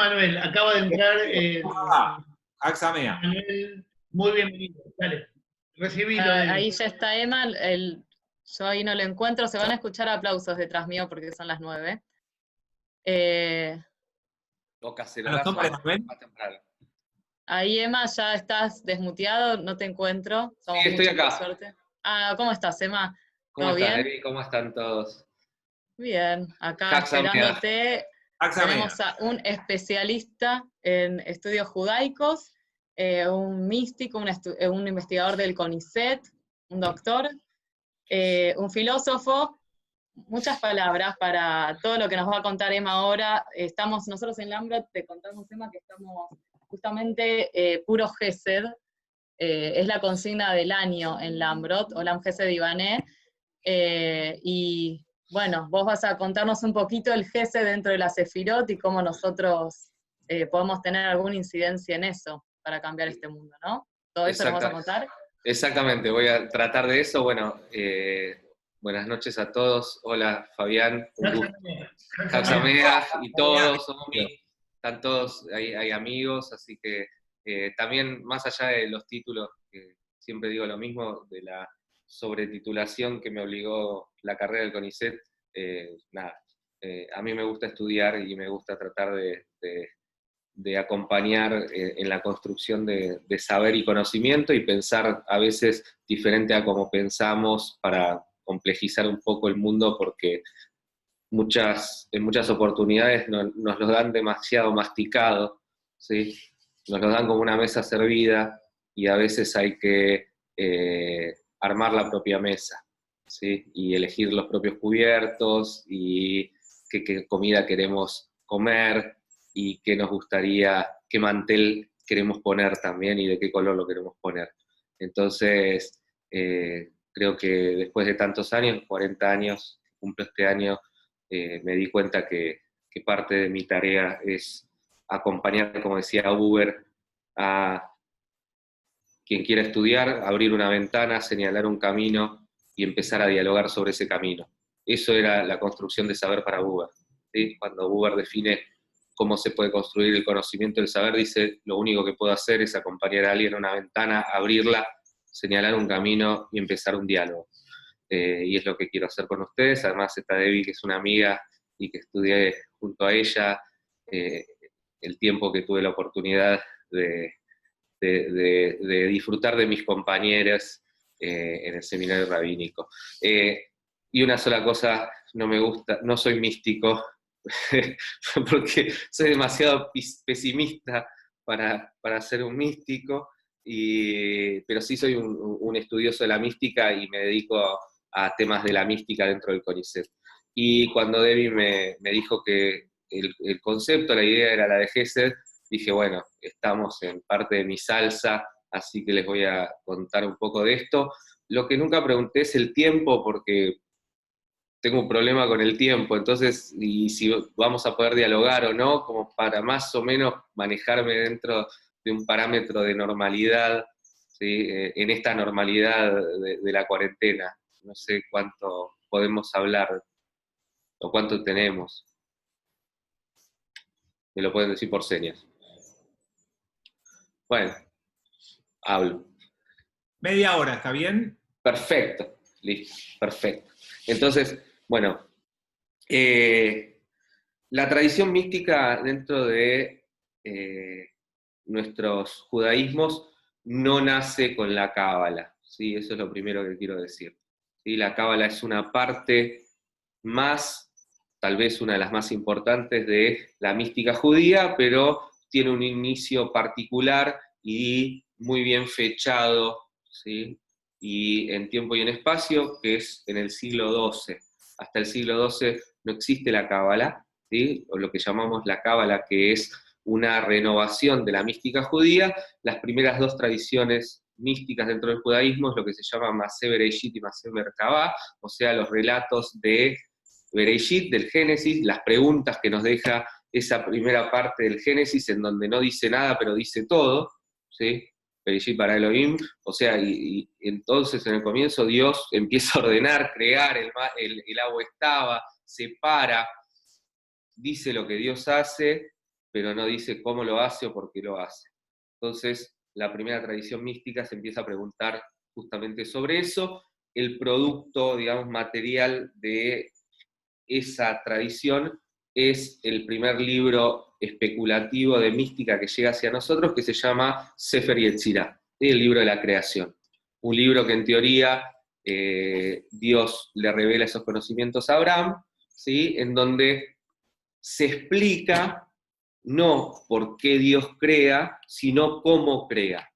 Manuel, acaba de entrar Axamea. Manuel, muy bienvenido. Dale, recibilo, Debbie. Ahí ya está Emma, yo ahí no lo encuentro, se van a escuchar aplausos detrás mío porque son las 9. O cacerolazo más temprano. Ahí Emma, ya estás desmuteado, no te encuentro. Somos Sí, estoy muchos, por acá. suerte. ¿Cómo estás, Emma? ¿Cómo ¿Todo estás, bien? Debbie? ¿Cómo están todos? Bien, acá Axamea. esperándote. Axamea. Tenemos a un especialista en estudios judaicos, un místico, un investigador del CONICET, un doctor, un filósofo. Muchas palabras para todo lo que nos va a contar Emma ahora. Estamos nosotros en Lambrot, te contamos, Emma, que estamos justamente puro Gesed, es la consigna del año en Lambrot, Olam Gesed Ibané, y bueno, vos vas a contarnos un poquito el Gesed dentro de la Sefirot y cómo nosotros podemos tener alguna incidencia en eso para cambiar este mundo, ¿no? ¿Todo eso nos vas a contar? Exactamente, voy a tratar de eso. Bueno, buenas noches a todos. Hola, Fabián. Un gusto. Axamea y todos, Omi, están todos, hay amigos, así que también, más allá de los títulos, que siempre digo lo mismo, de la sobretitulación que me obligó la carrera del CONICET, nada, a mí me gusta estudiar y me gusta tratar de acompañar en la construcción de saber y conocimiento y pensar a veces diferente a como pensamos para complejizar un poco el mundo, porque en muchas oportunidades nos lo dan demasiado masticado, ¿sí? Nos lo dan como una mesa servida y a veces hay que armar la propia mesa, ¿sí? Y elegir los propios cubiertos y qué comida queremos comer y qué nos gustaría, qué mantel queremos poner también y de qué color lo queremos poner. Entonces, creo que después de tantos años, 40 años, cumplo este año, me di cuenta que parte de mi tarea es acompañar, como decía Uber, a quien quiera estudiar, abrir una ventana, señalar un camino y empezar a dialogar sobre ese camino. Eso era la construcción de saber para Buber, ¿sí? Cuando Buber define cómo se puede construir el conocimiento del saber, dice, lo único que puedo hacer es acompañar a alguien a una ventana, abrirla, señalar un camino y empezar un diálogo. Y es lo que quiero hacer con ustedes. Además está Debbie, que es una amiga y que estudié junto a ella el tiempo que tuve la oportunidad de disfrutar de mis compañeras en el seminario rabínico. Y una sola cosa, no me gusta, no soy místico, porque soy demasiado pesimista para ser un místico, pero sí soy un estudioso de la mística y me dedico a temas de la mística dentro del CONICET. Y cuando Debbie me dijo que el concepto, la idea era la de Gesed, dije, bueno, estamos en parte de mi salsa, así que les voy a contar un poco de esto. Lo que nunca pregunté es el tiempo, porque tengo un problema con el tiempo, entonces, y si vamos a poder dialogar o no, como para más o menos manejarme dentro de un parámetro de normalidad, ¿sí? En esta normalidad de la cuarentena. No sé cuánto podemos hablar o cuánto tenemos. Me lo pueden decir por señas. Bueno, hablo. Media hora, ¿está bien? Perfecto, listo, perfecto. Entonces, bueno, la tradición mística dentro de nuestros judaísmos no nace con la cábala, ¿sí? Eso es lo primero que quiero decir, ¿sí? La cábala es una parte más, tal vez una de las más importantes de la mística judía, pero tiene un inicio particular y muy bien fechado, ¿sí? Y en tiempo y en espacio, que es en el siglo XII. Hasta el siglo XII no existe la cábala, ¿sí? O lo que llamamos la cábala, que es una renovación de la mística judía. Las primeras dos tradiciones místicas dentro del judaísmo es lo que se llama Masé Bereshit y Masé Merkabá, o sea, los relatos de Bereshit, del Génesis, las preguntas que nos deja esa primera parte del Génesis, en donde no dice nada, pero dice todo, ¿sí? Bereshit para Elohim, o sea, y entonces en el comienzo Dios empieza a ordenar, crear, el agua estaba, separa, dice lo que Dios hace, pero no dice cómo lo hace o por qué lo hace. Entonces, la primera tradición mística se empieza a preguntar justamente sobre eso. El producto, digamos, material de esa tradición es el primer libro especulativo de mística que llega hacia nosotros, que se llama Sefer Yetzirah, el libro de la creación. Un libro que en teoría Dios le revela esos conocimientos a Abraham, ¿sí? En donde se explica no por qué Dios crea, sino cómo crea.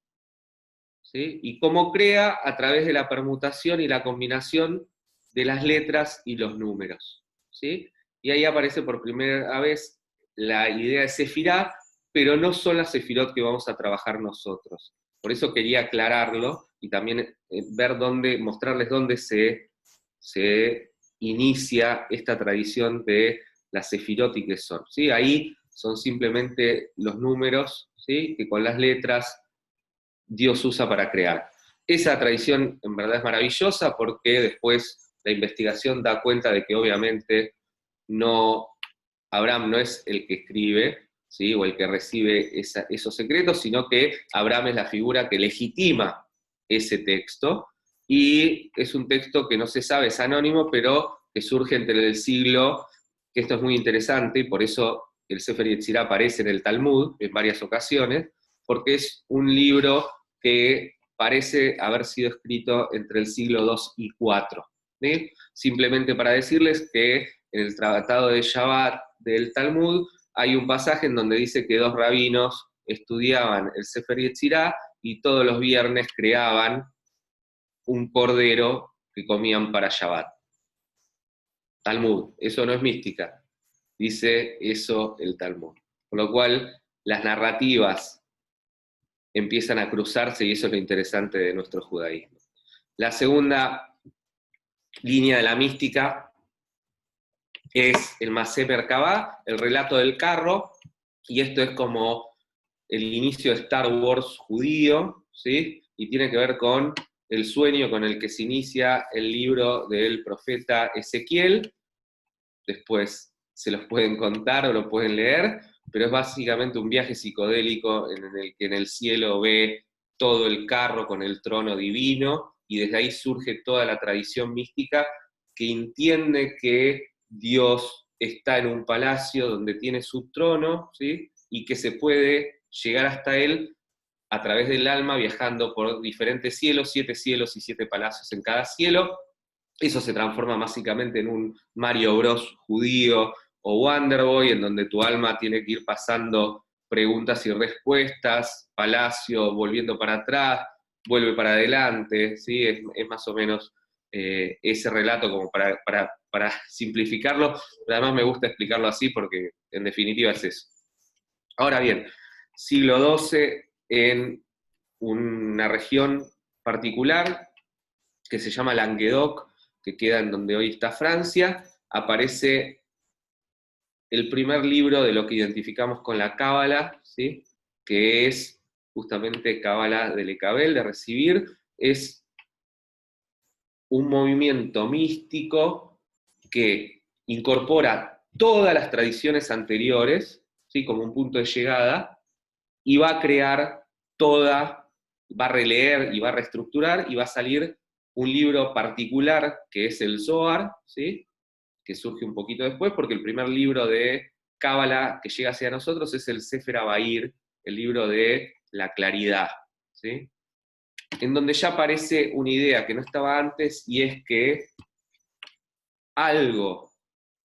¿Sí? Y cómo crea a través de la permutación y la combinación de las letras y los números. ¿Sí? Y ahí aparece por primera vez la idea de Sefirá, pero no son las Sefirot que vamos a trabajar nosotros. Por eso quería aclararlo y también ver dónde, mostrarles dónde se inicia esta tradición de las Sefirot y qué son. ¿Sí? Ahí son simplemente los números, ¿sí? Que con las letras Dios usa para crear. Esa tradición en verdad es maravillosa porque después la investigación da cuenta de que obviamente Abraham no es el que escribe, ¿sí? O el que recibe esos secretos, sino que Abraham es la figura que legitima ese texto, y es un texto que no se sabe, es anónimo, pero que surge entre el siglo, que esto es muy interesante, y por eso el Sefer Yetzirah aparece en el Talmud en varias ocasiones, porque es un libro que parece haber sido escrito entre el siglo II y IV. ¿Sí? Simplemente para decirles que en el Tratado de Shabbat del Talmud hay un pasaje en donde dice que dos rabinos estudiaban el Sefer Yetzirah y todos los viernes creaban un cordero que comían para Shabbat. Talmud, eso no es mística, dice eso el Talmud. Por lo cual, las narrativas empiezan a cruzarse y eso es lo interesante de nuestro judaísmo. La segunda línea de la mística es el Masé Merkabah, el relato del carro, y esto es como el inicio de Star Wars judío, ¿sí? Y tiene que ver con el sueño con el que se inicia el libro del profeta Ezequiel. Después se los pueden contar o lo pueden leer, pero es básicamente un viaje psicodélico en el que en el cielo ve todo el carro con el trono divino, y desde ahí surge toda la tradición mística que entiende que Dios está en un palacio donde tiene su trono, ¿sí? Y que se puede llegar hasta él a través del alma, viajando por diferentes cielos, 7 cielos y 7 palacios en cada cielo. Eso se transforma básicamente en un Mario Bros judío o Wonder Boy, en donde tu alma tiene que ir pasando preguntas y respuestas, palacio, volviendo para atrás, vuelve para adelante, ¿sí? Es más o menos ese relato como para simplificarlo, pero además me gusta explicarlo así porque en definitiva es eso. Ahora bien, siglo XII en una región particular que se llama Languedoc, que queda en donde hoy está Francia, aparece el primer libro de lo que identificamos con la Cábala, ¿sí? Que es justamente Cábala de Lecabel, de recibir, es un movimiento místico que incorpora todas las tradiciones anteriores, ¿sí? Como un punto de llegada, y va a crear va a releer y va a reestructurar, y va a salir un libro particular que es el Zohar, ¿sí? Que surge un poquito después, porque el primer libro de Cábala que llega hacia nosotros es el Sefer Abahir, el libro de la claridad, ¿sí? En donde ya aparece una idea que no estaba antes, y es que algo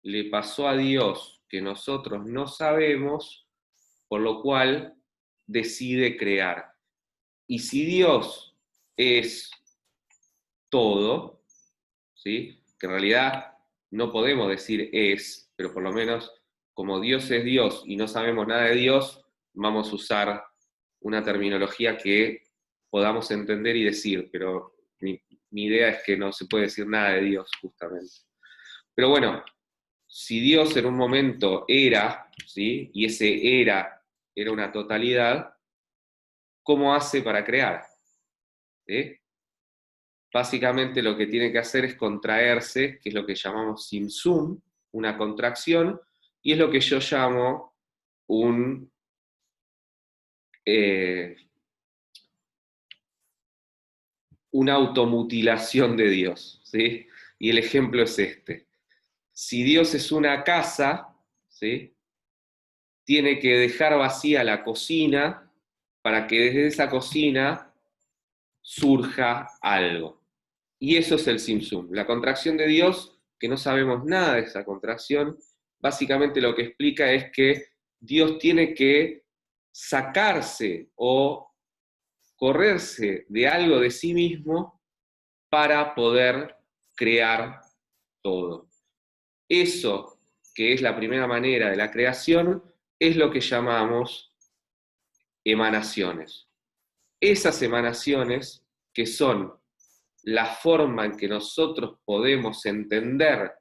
le pasó a Dios que nosotros no sabemos, por lo cual decide crear. Y si Dios es todo, ¿sí? Que en realidad no podemos decir es, pero por lo menos como Dios es Dios y no sabemos nada de Dios, vamos a usar una terminología que podamos entender y decir, pero mi idea es que no se puede decir nada de Dios, justamente. Pero bueno, si Dios en un momento era, ¿sí? Y ese era una totalidad, ¿cómo hace para crear? ¿Sí? Básicamente lo que tiene que hacer es contraerse, que es lo que llamamos simsum, una contracción, y es lo que yo llamo una automutilación de Dios, ¿sí? Y el ejemplo es este. Si Dios es una casa, ¿sí?, tiene que dejar vacía la cocina para que desde esa cocina surja algo. Y eso es el Tzimtzum. La contracción de Dios, que no sabemos nada de esa contracción, básicamente lo que explica es que Dios tiene que sacarse o correrse de algo de sí mismo para poder crear todo. Eso, que es la primera manera de la creación, es lo que llamamos emanaciones. Esas emanaciones, que son la forma en que nosotros podemos entender,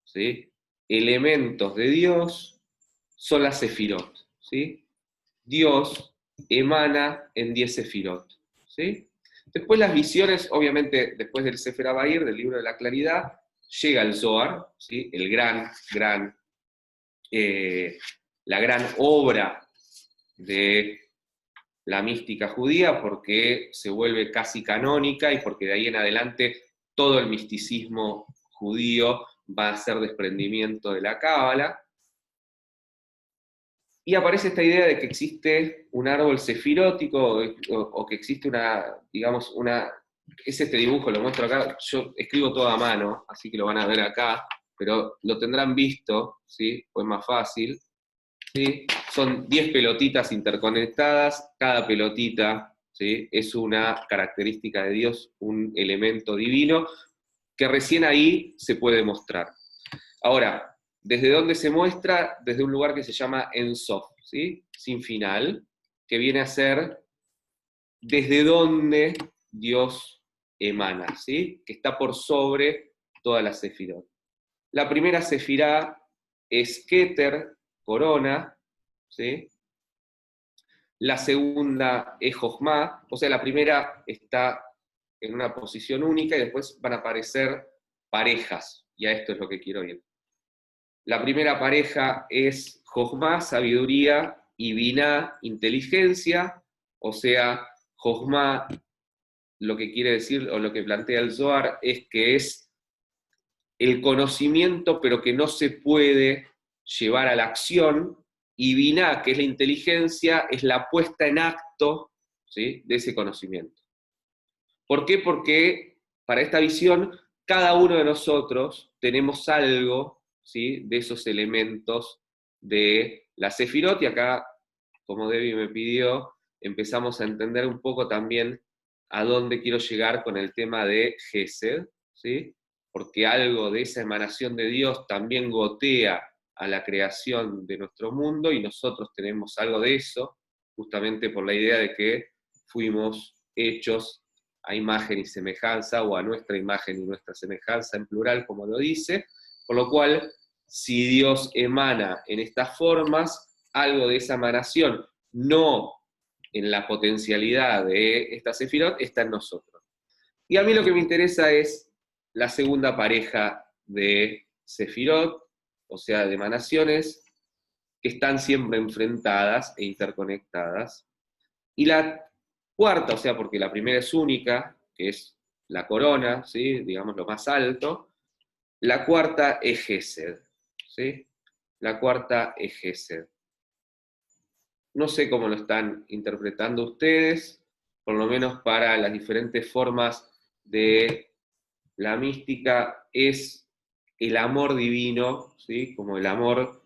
¿sí?, elementos de Dios, son las sefirot, ¿sí? Dios emana en 10 sefirot, ¿sí? Después las visiones, obviamente, después del Sefer HaBahir, del libro de la claridad, llega el Zohar, ¿sí?, la gran obra de la mística judía, porque se vuelve casi canónica y porque de ahí en adelante todo el misticismo judío va a ser desprendimiento de la Cábala. Y aparece esta idea de que existe un árbol sefirótico o que existe es este dibujo, lo muestro acá, yo escribo todo a mano, así que lo van a ver acá, pero lo tendrán visto, ¿sí?, pues más fácil, ¿sí? Son 10 pelotitas interconectadas, cada pelotita, ¿sí?, es una característica de Dios, un elemento divino, que recién ahí se puede mostrar. Ahora, ¿desde dónde se muestra? Desde un lugar que se llama En Sof, ¿sí?, sin final, que viene a ser desde donde Dios emana, ¿sí?, que está por sobre todas las sefirot. La primera sefirá es Keter, corona, ¿sí? La segunda es Jochma, o sea, la primera está en una posición única y después van a aparecer parejas, y a esto es lo que quiero ir. La primera pareja es Jochma, sabiduría, y Biná, inteligencia, o sea, Jochma, lo que quiere decir, o lo que plantea el Zohar, es que es el conocimiento, pero que no se puede llevar a la acción, y Biná, que es la inteligencia, es la puesta en acto, ¿sí?, de ese conocimiento. ¿Por qué? Porque para esta visión, cada uno de nosotros tenemos algo, ¿sí?, de esos elementos de la Sefirot, y acá, como Debbie me pidió, empezamos a entender un poco también a dónde quiero llegar con el tema de Gesed, ¿sí?, porque algo de esa emanación de Dios también gotea a la creación de nuestro mundo, y nosotros tenemos algo de eso, justamente por la idea de que fuimos hechos a imagen y semejanza, o a nuestra imagen y nuestra semejanza en plural, como lo dice, por lo cual, si Dios emana en estas formas, algo de esa emanación, no en la potencialidad de esta sefirot, está en nosotros. Y a mí lo que me interesa es la segunda pareja de sefirot, o sea, de emanaciones, que están siempre enfrentadas e interconectadas. Y la cuarta, o sea, porque la primera es única, que es la corona, ¿sí?, digamos lo más alto, la cuarta es Gesed, ¿sí? La cuarta es Gesed. No sé cómo lo están interpretando ustedes, por lo menos para las diferentes formas de la mística, es el amor divino, ¿sí?, como el amor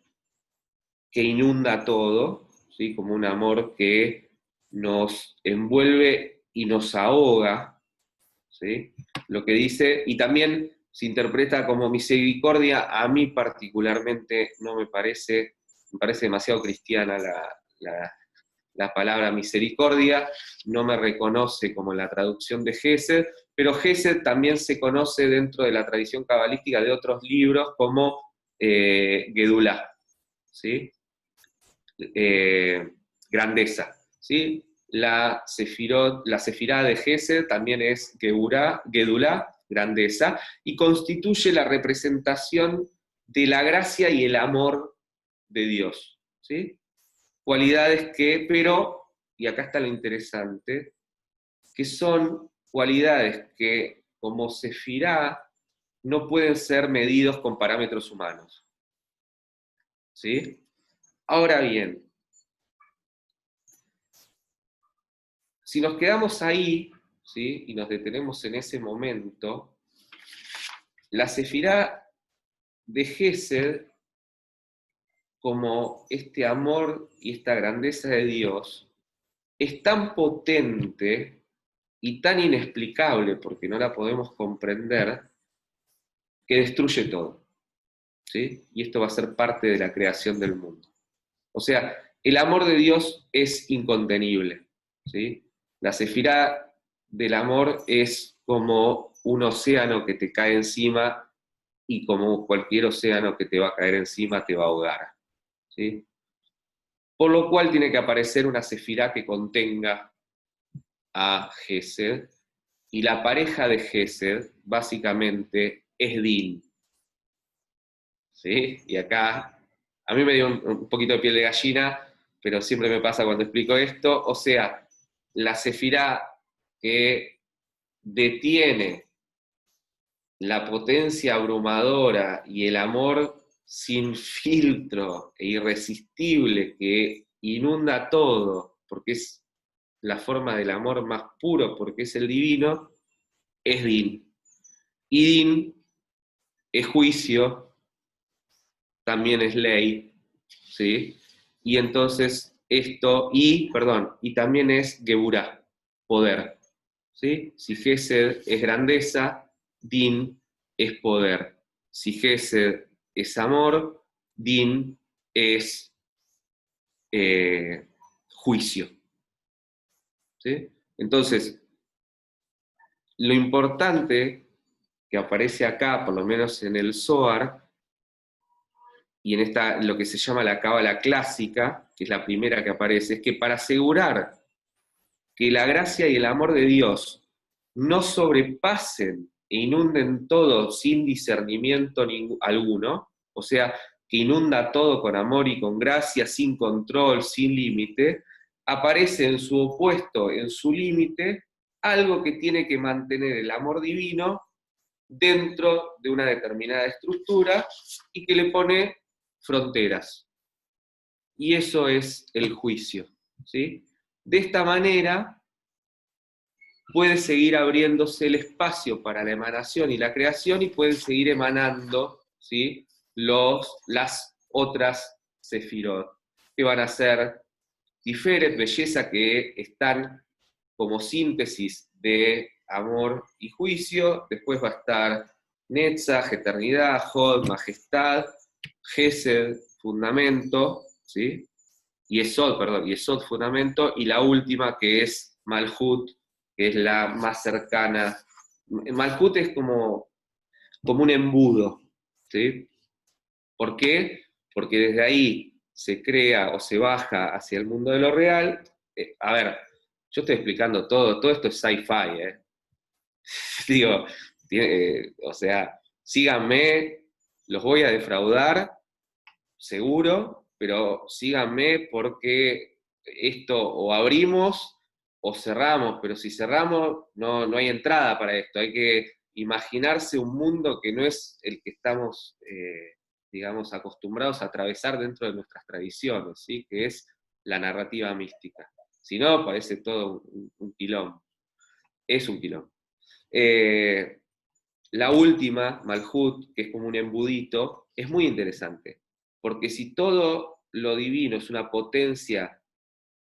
que inunda todo, ¿sí?, como un amor que nos envuelve y nos ahoga, ¿sí?, lo que dice, y también se interpreta como misericordia. A mí particularmente no me parece demasiado cristiana la palabra misericordia, no me reconoce como la traducción de Gesed, pero Gesed también se conoce dentro de la tradición cabalística de otros libros como Gedulá, ¿sí?, grandeza, ¿sí? La sefirá de Gesed también es Gedulá, grandeza, y constituye la representación de la gracia y el amor de Dios, ¿sí? cualidades que, pero, y acá está lo interesante, que son cualidades que, como Sefirá, no pueden ser medidos con parámetros humanos. ¿Sí? Ahora bien, si nos quedamos ahí, ¿sí?, y nos detenemos en ese momento, la Sefirá de Gesed, como este amor y esta grandeza de Dios, es tan potente y tan inexplicable, porque no la podemos comprender, que destruye todo. ¿Sí? Y esto va a ser parte de la creación del mundo. O sea, el amor de Dios es incontenible. ¿Sí? La Sefirá del amor es como un océano que te cae encima, y como cualquier océano que te va a caer encima te va a ahogar. ¿Sí? Por lo cual tiene que aparecer una Sefirá que contenga a Gesed, y la pareja de Gesed básicamente es Din. ¿Sí? Y acá, a mí me dio un poquito de piel de gallina, pero siempre me pasa cuando explico esto. O sea, la Sefirá que detiene la potencia abrumadora y el amor sin filtro e irresistible que inunda todo, porque es la forma del amor más puro, porque es el divino, es Din. Y Din es juicio, también es ley, ¿sí? Y entonces y también es Geburá, poder, ¿sí? Si Gesed es grandeza, Din es poder. Si Gesed es amor, Din es juicio, ¿sí? Entonces, lo importante que aparece acá, por lo menos en el Zohar, y en lo que se llama la cábala clásica, que es la primera que aparece, es que para asegurar que la gracia y el amor de Dios no sobrepasen e inunden todo sin discernimiento alguno, o sea, que inunda todo con amor y con gracia, sin control, sin límite, aparece en su opuesto, en su límite, algo que tiene que mantener el amor divino dentro de una determinada estructura y que le pone fronteras. Y eso es el juicio, ¿sí? De esta manera puede seguir abriéndose el espacio para la emanación y la creación, y pueden seguir emanando, ¿sí?, las otras sefirot, que van a ser Tiferet, belleza, que están como síntesis de amor y juicio. Después va a estar Netzach, eternidad, Hod, majestad, Gesed, fundamento, ¿sí? Y Yesod, fundamento, y la última que es Malhut, que es la más cercana. Malhut es como un embudo, ¿sí? ¿Por qué? Porque desde ahí se crea o se baja hacia el mundo de lo real. A ver, yo estoy explicando todo esto es sci-fi, ¿eh? Digo, o sea, síganme, los voy a defraudar, seguro, pero síganme porque esto o abrimos o cerramos, pero si cerramos no hay entrada para esto, hay que imaginarse un mundo que no es el que estamos, digamos, acostumbrados a atravesar dentro de nuestras tradiciones, ¿sí?, que es la narrativa mística. Si no, parece todo un quilombo. Es un quilombo. La última, Malhut, que es como un embudito, es muy interesante, porque si todo lo divino es una potencia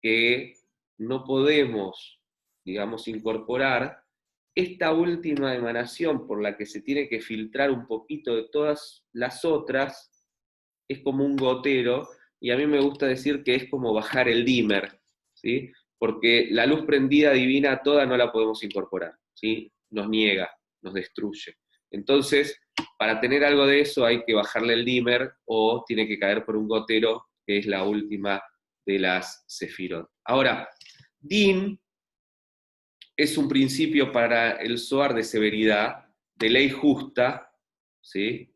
que no podemos, digamos, incorporar, esta última emanación por la que se tiene que filtrar un poquito de todas las otras, es como un gotero, y a mí me gusta decir que es como bajar el dimmer, ¿sí? Porque la luz prendida divina toda no la podemos incorporar, ¿sí? Nos niega, nos destruye. Entonces, para tener algo de eso hay que bajarle el dimmer, o tiene que caer por un gotero, que es la última de las sefirot. Ahora, Din es un principio para el Zohar de severidad, de ley justa, ¿sí?,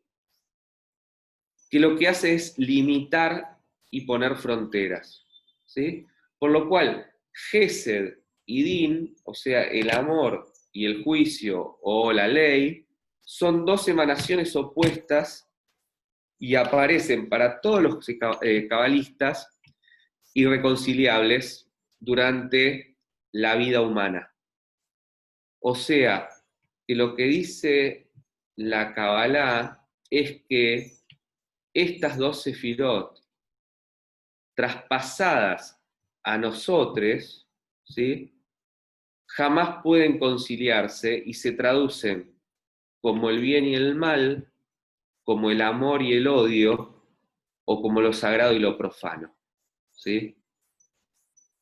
que lo que hace es limitar y poner fronteras. ¿sí? Por lo cual, Gesed y Din, o sea, el amor y el juicio o la ley, son dos emanaciones opuestas y aparecen para todos los cabalistas irreconciliables durante la vida humana. O sea, que lo que dice la Kabbalah es que estas dos sefirot, traspasadas a nosotros, ¿sí?, jamás pueden conciliarse y se traducen como el bien y el mal, como el amor y el odio, o como lo sagrado y lo profano, ¿sí?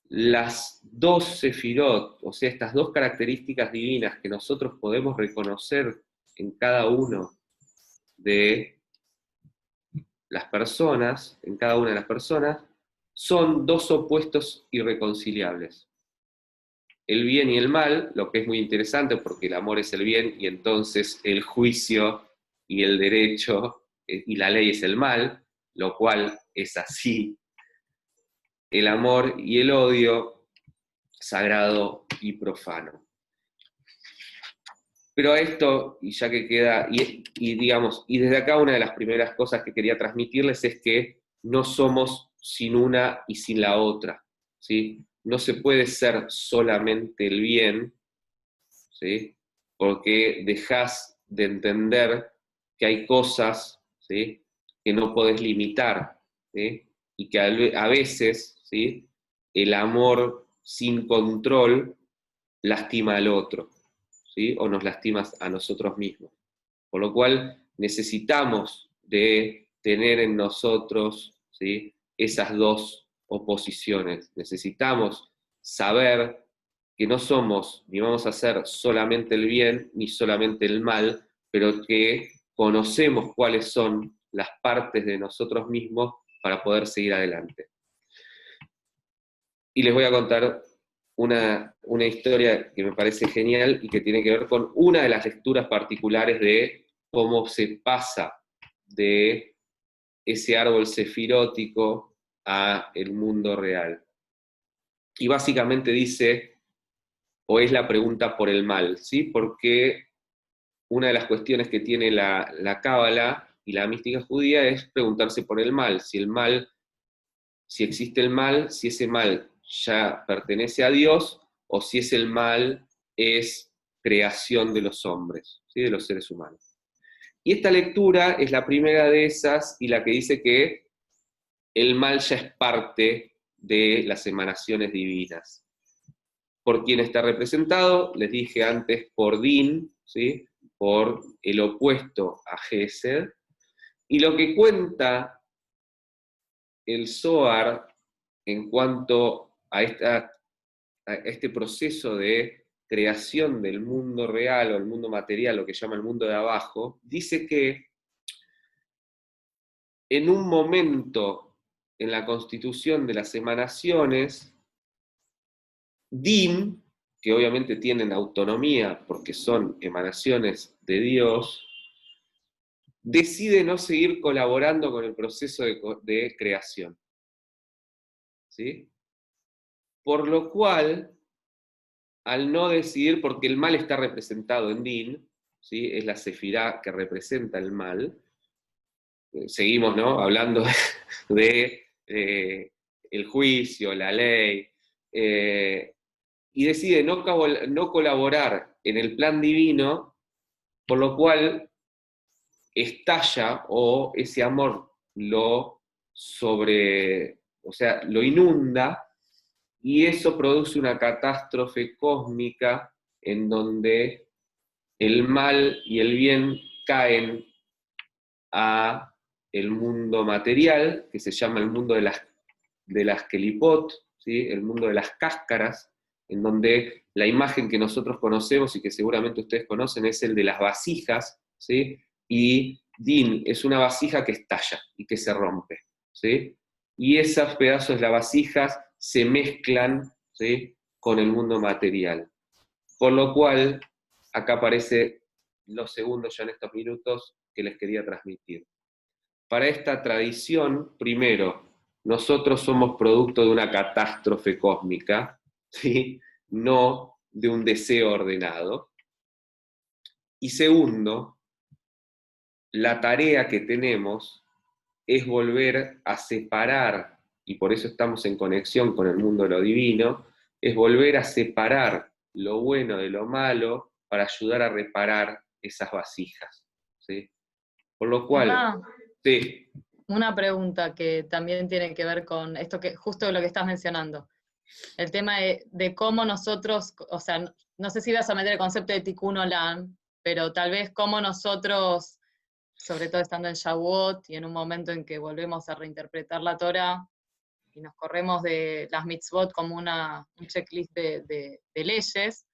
Las dos sefirot, o sea, estas dos características divinas que nosotros podemos reconocer en cada uno de las personas, en cada una de las personas, son dos opuestos irreconciliables. El bien y el mal, lo que es muy interesante porque el amor es el bien y entonces el juicio y el derecho y la ley es el mal, lo cual es así. El amor y el odio, sagrado y profano. Pero esto, y ya que queda, digamos, y desde acá una de las primeras cosas que quería transmitirles es que no somos sin una y sin la otra, ¿sí? No se puede ser solamente el bien, ¿sí?, porque dejás de entender que hay cosas, ¿sí?, que no podés limitar, ¿sí?, y que a veces, ¿sí?, el amor sin control lastima al otro, ¿sí?, o nos lastima a nosotros mismos. Por lo cual necesitamos de tener en nosotros, ¿sí?, esas dos oposiciones. Necesitamos saber que no somos ni vamos a hacer solamente el bien ni solamente el mal, pero que conocemos cuáles son las partes de nosotros mismos para poder seguir adelante. Y les voy a contar una historia que me parece genial y que tiene que ver con una de las lecturas particulares de cómo se pasa de ese árbol sefirótico a el mundo real. Y básicamente dice, o es la pregunta por el mal, ¿sí? Porque una de las cuestiones que tiene la Cábala y la mística judía es preguntarse por el mal, si existe el mal, si ese mal ya pertenece a Dios, o si ese mal es creación de los hombres, ¿sí?, de los seres humanos. Y esta lectura es la primera de esas y la que dice que el mal ya es parte de las emanaciones divinas. ¿Por quién está representado? Les dije antes, por Din, ¿sí?, por el opuesto a Gesed. Y lo que cuenta el Zohar en cuanto a este proceso de creación del mundo real o el mundo material, lo que llama el mundo de abajo, dice que en un momento en la constitución de las emanaciones, Din, que obviamente tienen autonomía porque son emanaciones de Dios, decide no seguir colaborando con el proceso de creación, ¿sí? Por lo cual, al no decidir, porque el mal está representado en Din, ¿sí?, es la sefirá que representa el mal, seguimos, ¿no?, hablando de el juicio, la ley, y decide no colaborar en el plan divino, por lo cual estalla o ese amor lo lo inunda, y eso produce una catástrofe cósmica en donde el mal y el bien caen a el mundo material, que se llama el mundo de las kelipot, ¿sí?, el mundo de las cáscaras, en donde la imagen que nosotros conocemos y que seguramente ustedes conocen es el de las vasijas, ¿sí?, y Din es una vasija que estalla y que se rompe, ¿sí?, y esos pedazos de las vasijas se mezclan, ¿sí?, con el mundo material. Por lo cual, acá aparece lo segundo ya en estos minutos que les quería transmitir. Para esta tradición, primero, nosotros somos producto de una catástrofe cósmica, ¿sí? No de un deseo ordenado. Y segundo, la tarea que tenemos es volver a separar, y por eso estamos en conexión con el mundo de lo divino, es volver a separar lo bueno de lo malo para ayudar a reparar esas vasijas, ¿sí? Por lo cual, sí, Una pregunta que también tiene que ver con esto que justo lo que estás mencionando. El tema de cómo nosotros, o sea, no sé si vas a meter el concepto de Tikkun Olam, pero tal vez cómo nosotros, sobre todo estando en Shavuot y en un momento en que volvemos a reinterpretar la Torah y nos corremos de las mitzvot como un checklist de leyes,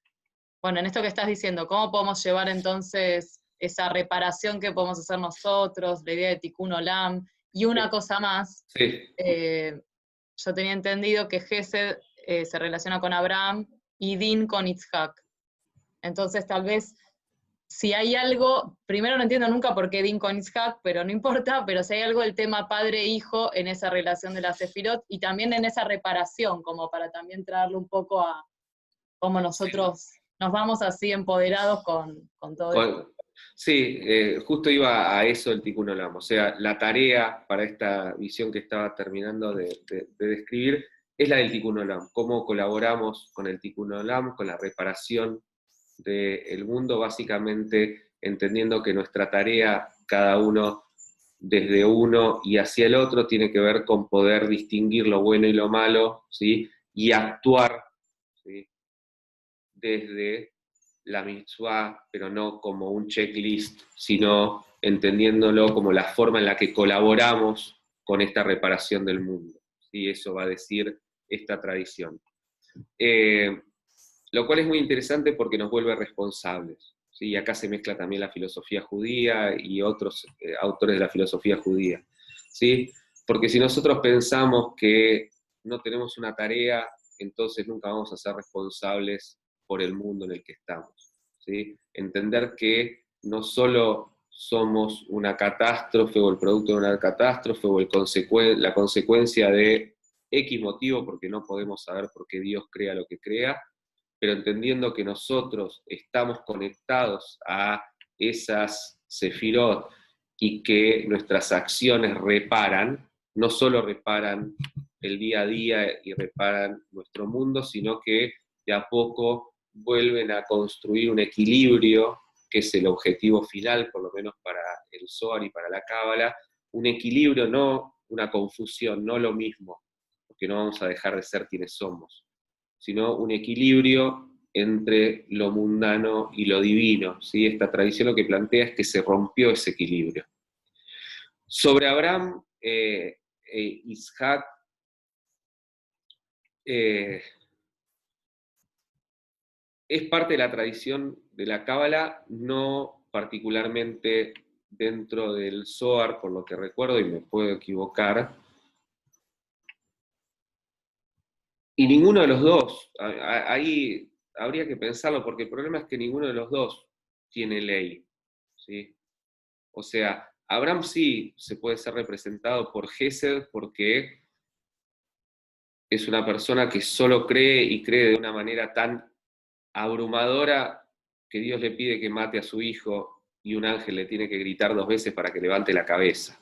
bueno, en esto que estás diciendo, ¿cómo podemos llevar entonces esa reparación que podemos hacer nosotros, la idea de Tikkun Olam? Y una cosa más, sí. yo tenía entendido que Gesed se relaciona con Abraham y Din con Itzhak. Entonces tal vez, si hay algo, primero no entiendo nunca por qué Din con Itzhak, pero no importa, pero si hay algo del tema padre-hijo en esa relación de la Sefirot y también en esa reparación, como para también traerle un poco a cómo nosotros nos vamos así empoderados con todo esto. Sí, justo iba a eso el Tikkun Olam, o sea, la tarea para esta visión que estaba terminando de describir es la del Tikkun Olam, cómo colaboramos con el Tikkun Olam, con la reparación del mundo, básicamente entendiendo que nuestra tarea, cada uno desde uno y hacia el otro, tiene que ver con poder distinguir lo bueno y lo malo, ¿sí? Y actuar, ¿sí? Desde la mitzvah, pero no como un checklist, sino entendiéndolo como la forma en la que colaboramos con esta reparación del mundo. ¿Sí? Eso va a decir esta tradición. Lo cual es muy interesante porque nos vuelve responsables. ¿Sí? Y acá se mezcla también la filosofía judía y otros autores de la filosofía judía. ¿Sí? Porque si nosotros pensamos que no tenemos una tarea, entonces nunca vamos a ser responsables por el mundo en el que estamos. ¿Sí? Entender que no solo somos una catástrofe o el producto de una catástrofe o la consecuencia de X motivo, porque no podemos saber por qué Dios crea lo que crea, pero entendiendo que nosotros estamos conectados a esas sefirot y que nuestras acciones reparan, no solo reparan el día a día y reparan nuestro mundo, sino que de a poco vuelven a construir un equilibrio, que es el objetivo final, por lo menos para el Zohar y para la Cábala, un equilibrio, no una confusión, no lo mismo, porque no vamos a dejar de ser quienes somos, sino un equilibrio entre lo mundano y lo divino. ¿Sí? Esta tradición lo que plantea es que se rompió ese equilibrio. Sobre Abraham, Isaac, es parte de la tradición de la Cábala, no particularmente dentro del Zohar, por lo que recuerdo, y me puedo equivocar. Y ninguno de los dos, ahí habría que pensarlo, porque el problema es que ninguno de los dos tiene ley, ¿sí? O sea, Abraham sí se puede ser representado por Gesed porque es una persona que solo cree y cree de una manera tan abrumadora que Dios le pide que mate a su hijo y un ángel le tiene que gritar 2 veces para que levante la cabeza,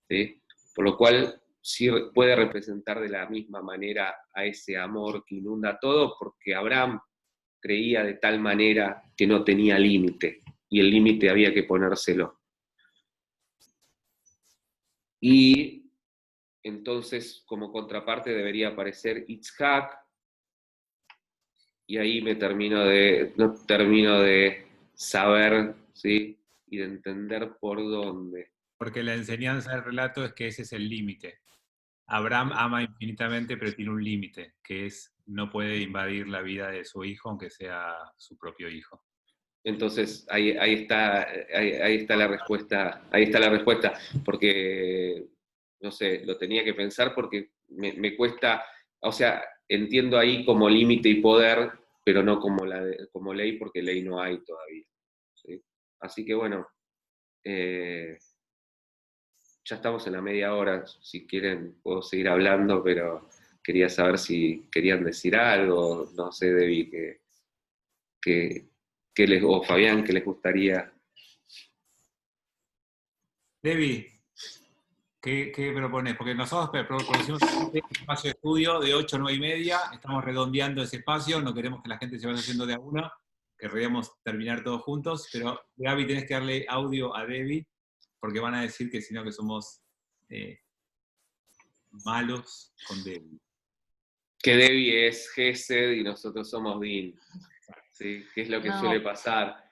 ¿sí? Por lo cual sí puede representar de la misma manera a ese amor que inunda todo, porque Abraham creía de tal manera que no tenía límite, y el límite había que ponérselo. Y entonces, como contraparte, debería aparecer Itzhak, y ahí no termino de saber, ¿sí? Y de entender por dónde. Porque la enseñanza del relato es que ese es el límite. Abraham ama infinitamente, pero tiene un límite, que es no puede invadir la vida de su hijo, aunque sea su propio hijo. Entonces, ahí está la respuesta, porque, no sé, lo tenía que pensar porque me cuesta, o sea, entiendo ahí como límite y poder, pero no como ley, porque ley no hay todavía, ¿sí? Así que bueno, ya estamos en la media hora, si quieren puedo seguir hablando, pero quería saber si querían decir algo, no sé, Debbie, o Fabián, ¿qué les gustaría? Debbie, ¿qué propones? Porque nosotros propusimos un espacio de estudio de 8 a 9 y media, estamos redondeando ese espacio, no queremos que la gente se vaya haciendo de a una, querríamos terminar todos juntos, pero Gaby, tenés que darle audio a Debbie, porque van a decir que si no que somos malos con Debbie. Que Debbie es Gesed y nosotros somos Din, ¿sí? ¿Qué es lo que suele pasar?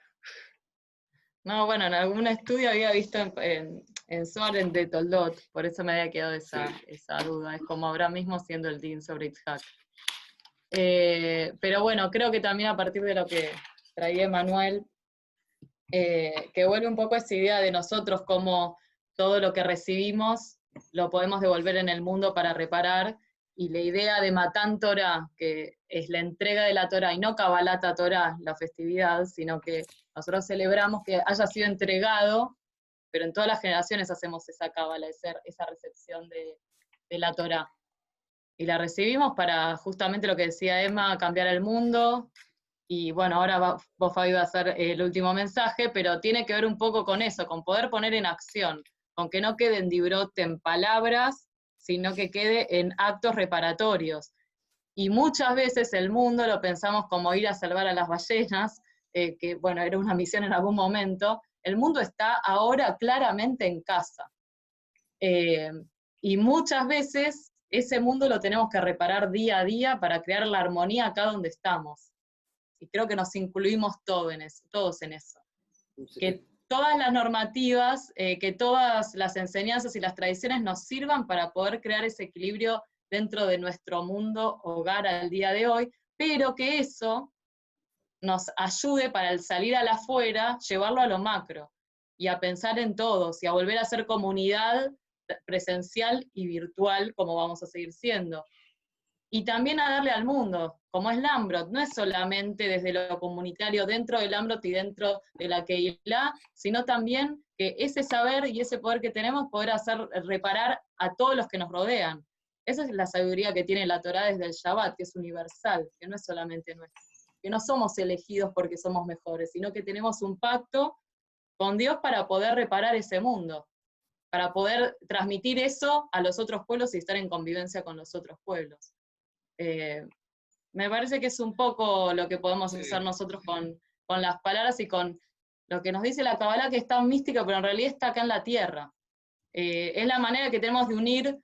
No, bueno, en algún estudio había visto en Soren de Toldot, por eso me había quedado esa duda. Es como Abraham mismo siendo el Din sobre Itzhak. Pero bueno, creo que también a partir de lo que traía Emanuel, que vuelve un poco esa idea de nosotros como todo lo que recibimos lo podemos devolver en el mundo para reparar, y la idea de Matan Torah, que es la entrega de la Torah, y no Kabbalat Torah, la festividad, sino que nosotros celebramos que haya sido entregado, pero en todas las generaciones hacemos esa Kabbalah, esa recepción de la Torah. Y la recibimos para justamente lo que decía Emma, cambiar el mundo. Y bueno, ahora vos, Fabi, va a hacer el último mensaje, pero tiene que ver un poco con eso, con poder poner en acción, con que no quede en Dibrot en palabras, sino que quede en actos reparatorios. Y muchas veces el mundo lo pensamos como ir a salvar a las ballenas, que bueno, era una misión en algún momento. El mundo está ahora claramente en casa. Y muchas veces ese mundo lo tenemos que reparar día a día para crear la armonía acá donde estamos. Y creo que nos incluimos todos en eso. Que todas las normativas, que todas las enseñanzas y las tradiciones nos sirvan para poder crear ese equilibrio dentro de nuestro mundo hogar al día de hoy, pero que eso nos ayude para el salir al afuera, llevarlo a lo macro, y a pensar en todos, y a volver a ser comunidad presencial y virtual, como vamos a seguir siendo. Y también a darle al mundo, como es Lambrot, no es solamente desde lo comunitario dentro del Lambrot y dentro de la Keilah, sino también que ese saber y ese poder que tenemos, poder hacer reparar a todos los que nos rodean. Esa es la sabiduría que tiene la Torá desde el Shabbat, que es universal, que no es solamente nuestra, que no somos elegidos porque somos mejores, sino que tenemos un pacto con Dios para poder reparar ese mundo, para poder transmitir eso a los otros pueblos y estar en convivencia con los otros pueblos. Me parece que es un poco lo que podemos hacer nosotros con las palabras y con lo que nos dice la Kabbalah, que es tan mística, pero en realidad está acá en la tierra. Es la manera que tenemos de unir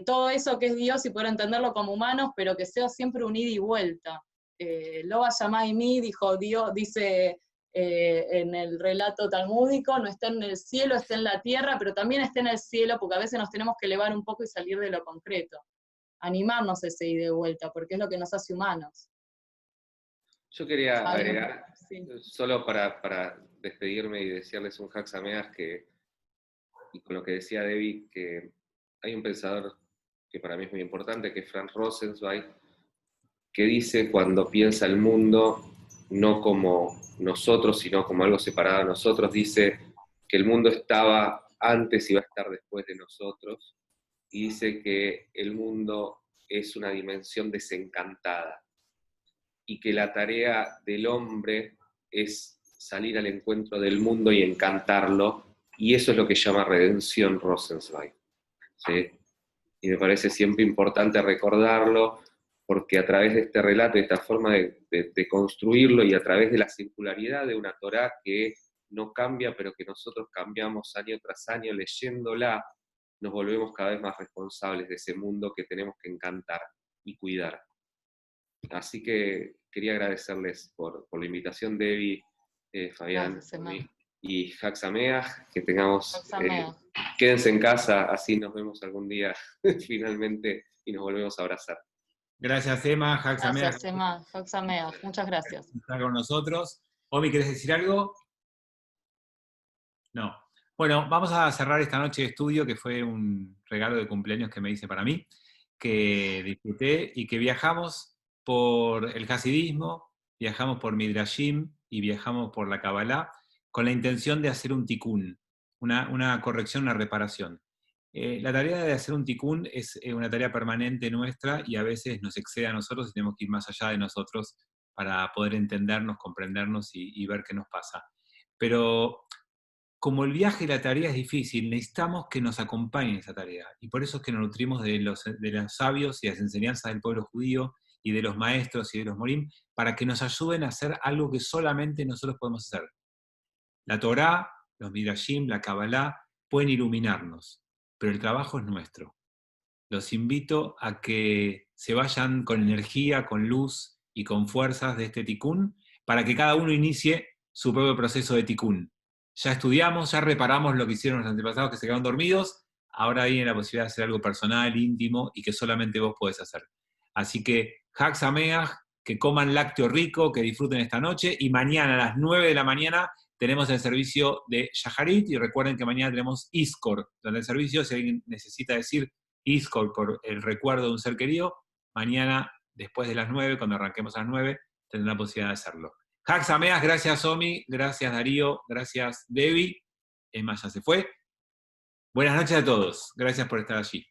todo eso que es Dios y poder entenderlo como humanos, pero que sea siempre un ida y vuelta. Lo va a llamar y mí, dijo Dios, dice en el relato talmúdico, no está en el cielo, está en la tierra, pero también está en el cielo, porque a veces nos tenemos que elevar un poco y salir de lo concreto. Animarnos ese ida y vuelta, porque es lo que nos hace humanos. Yo quería agregar, solo para despedirme y decirles un Hag Sameach, y con lo que decía Debbie, que hay un pensador que para mí es muy importante, que es Franz Rosenzweig, que dice cuando piensa el mundo no como nosotros, sino como algo separado de nosotros, dice que el mundo estaba antes y va a estar después de nosotros, y dice que el mundo es una dimensión desencantada, y que la tarea del hombre es salir al encuentro del mundo y encantarlo, y eso es lo que llama redención Rosenzweig, ¿sí? Y me parece siempre importante recordarlo, porque a través de este relato, de esta forma de construirlo, y a través de la circularidad de una Torá que no cambia, pero que nosotros cambiamos año tras año leyéndola, nos volvemos cada vez más responsables de ese mundo que tenemos que encantar y cuidar. Así que quería agradecerles por la invitación, Debbie, Fabián, y Hag Sameach, que tengamos, quédense en casa, así nos vemos algún día finalmente y nos volvemos a abrazar. Gracias, Emma, Hag Sameach. Gracias, Emma, Hag Sameach, muchas gracias. Estar con nosotros. Omi, ¿querés decir algo? No. Bueno, vamos a cerrar esta noche de estudio, que fue un regalo de cumpleaños que me hice para mí, que disfruté, y que viajamos por el hasidismo, viajamos por Midrashim y viajamos por la Kabbalah, con la intención de hacer un tikkun, una corrección, una reparación. La tarea de hacer un tikkun es una tarea permanente nuestra y a veces nos excede a nosotros y tenemos que ir más allá de nosotros para poder entendernos, comprendernos y ver qué nos pasa. Pero como el viaje y la tarea es difícil, necesitamos que nos acompañen esa tarea. Y por eso es que nos nutrimos de los sabios y las enseñanzas del pueblo judío y de los maestros y de los morim, para que nos ayuden a hacer algo que solamente nosotros podemos hacer. La Torá, los Midrashim, la Kabbalah, pueden iluminarnos, pero el trabajo es nuestro. Los invito a que se vayan con energía, con luz y con fuerzas de este tikkun, para que cada uno inicie su propio proceso de tikkun. Ya estudiamos, ya reparamos lo que hicieron los antepasados que se quedaron dormidos, ahora viene la posibilidad de hacer algo personal, íntimo, y que solamente vos podés hacer. Así que, Hag Sameach, que coman lácteo rico, que disfruten esta noche, y mañana a las 9 de la mañana tenemos el servicio de Shaharit, y recuerden que mañana tenemos Iskor, donde el servicio, si alguien necesita decir Iskor por el recuerdo de un ser querido, mañana, después de las 9, cuando arranquemos a las 9, tendrán la posibilidad de hacerlo. Hag Sameach, gracias Omi, gracias Darío, gracias Debbie, Emma ya se fue. Buenas noches a todos, gracias por estar allí.